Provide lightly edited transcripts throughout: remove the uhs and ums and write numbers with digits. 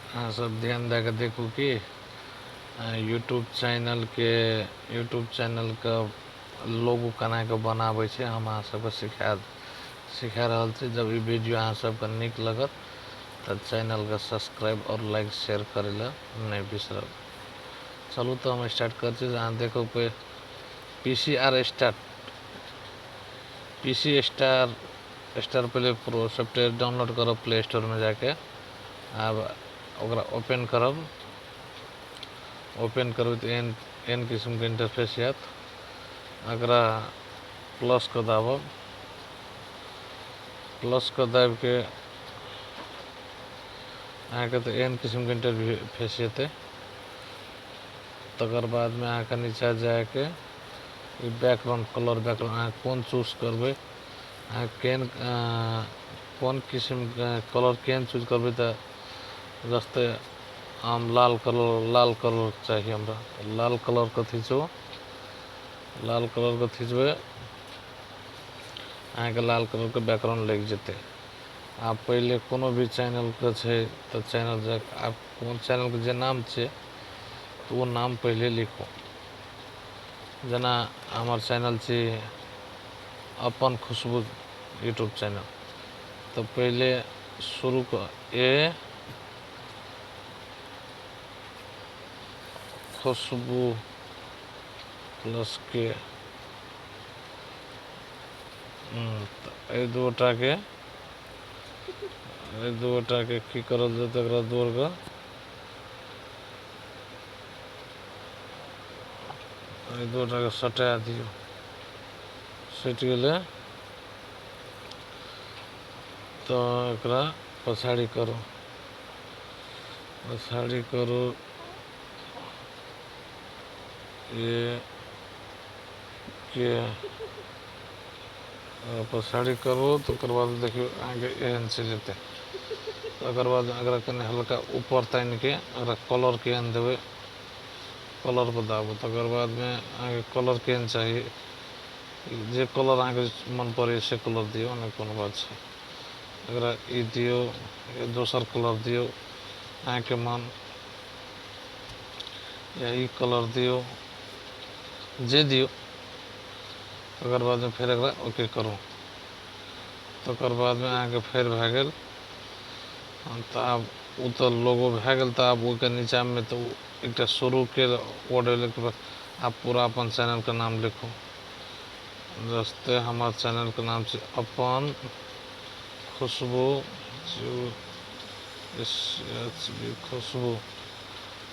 अहाँ सब ध्यान दे के देखू कि यूट्यूब चैनल के लोगो केना के बनाबै छै, हम अहाँ सबके सिखा रहल छी। जब ई वीडियो अहाँ सबके नीक लगत तऽ चैनल के सब्सक्राइब और लाइक शेयर करे ला नहीं बिसरब। चलू तो हम स्टार्ट कर छी। अहाँ देखो पे पीसी स्टार पहले प्रो सॉफ्टवेयर डाउनलोड करब प्ले स्टोर में जाके। अब ओकरा ओपन करब तो एन किस्म के इंटरफेस आयत। अगरा प्लस को दाबब, प्लस को दाब के अहाँके तो एन किस्म के इंटरफेस हेतै। तकर बाद में अहाँके नीचा जाके बैकग्राउंड कलर अहाँ कोन चूज करबै, अहाँ कोन किस्म के कलर केहन चूज करबै। तो जस्ते हम लाल कलर चाहिए हमरा, तो लाल कलर को खींचबै अहाँके लाल कलर के बैकग्राउंड लग जेतै। आप पहले कोनो भी चैनल के छै तो चैनल जाके आप कोन चैनल के जे नाम छै तो वो नाम पहले लिखो। जना हमार चैनल छै अपन खुशबू यूट्यूब चैनल, तो पहले शुरू ए खुशबू प्लस के दूटा के की करल जेतै, एकरा जोड़ के दूटा के सटा दियो। सट गेलै तो एकरा पछाड़ी करो ये के पछाड़ी करो। तो बाद देखियो आगे एहन से जेते। अगर बाद अगर कने हल्का ऊपर तान के अगर कलर केहन देवे, कलर पर दाबो। तकर बाद में आगे कलर केहन चाहिए, जे कलर आगे मन पड़े से कलर दियो, नहीं कोनो बात छै। अगर ई दियो या दोसर कलर दियो आगे मन, या ई कलर दियो जे दियो। तकर बाद में फिर एकरा ओके करो। तकर बाद में आगे फिर भए गेल तो आब उ तो लोगो भए गेल। तो आब ओके नीचा में तो एक शुरू के वर्ड के बाद आप पूरा अपन चैनल का नाम लिखो। जस्ते हमारे चैनल का नाम से अपन खुशबू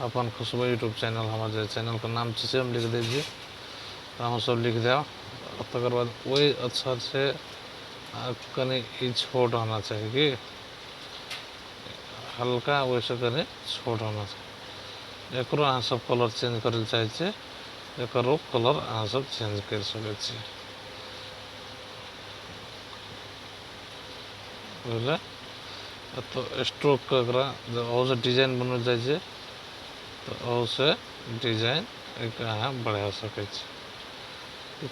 अपन खुशबू यूट्यूब चैनल हमारे चैनल का नाम से हम लिख दीजिए। तो हम सब लिख दिया। तकर बाद वही अक्षर से कने छोट होना चाहिए कि हल्का वैसे कने छोट होना चाहिए। एकरो अहाँ सब कलर चेंज करे चाहे छे, एकरो कलर अहाँ सब चेंज कर सके छे। बुझले तो स्ट्रोक का एकरा जब से डिजाइन बनल जाए छे तो से डिजाइन एक अहाँ बढ़ा सके छे,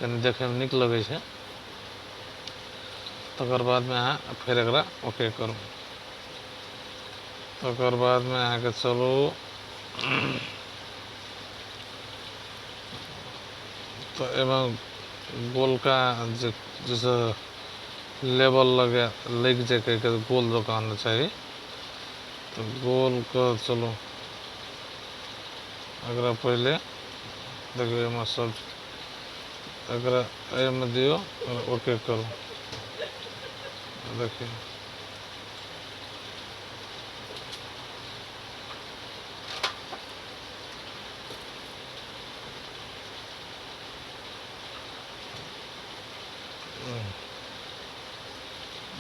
कनी देखे में निक लगे छे। तकर बाद में अहाँ फिर एकरा ओके करू। तकर बाद में अहाँ के चलो तो एवं गोल का जैसे लेवल लग जाए के गोल दुकान चाहिए। तो गोल का चलो अगर पहले देखिए एम सब अगर एम दियो ओके करो। देखिए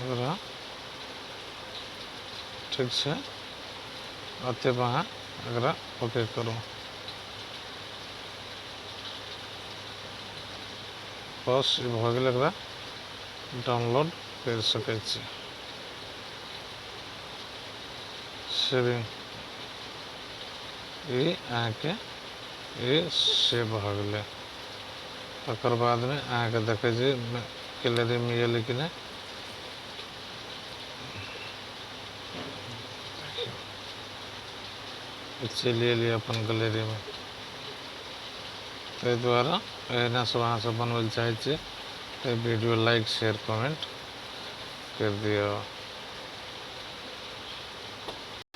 अगर ठीक से आते वहाँ अगर ओके करो। बस भ गेल, एकरा डाउनलोड कर सके छी। सेविंग ये आके ये सेव भ गेल। तकर बाद में आके देखे जी गैलरी में ये लेकिन है चलिए लिए अपन गैलरी में। ताहि दुआरे एहने सब अहाँ सब बनबै चाहै छियै तऽ वीडियो लाइक शेयर कमेंट कर दियो।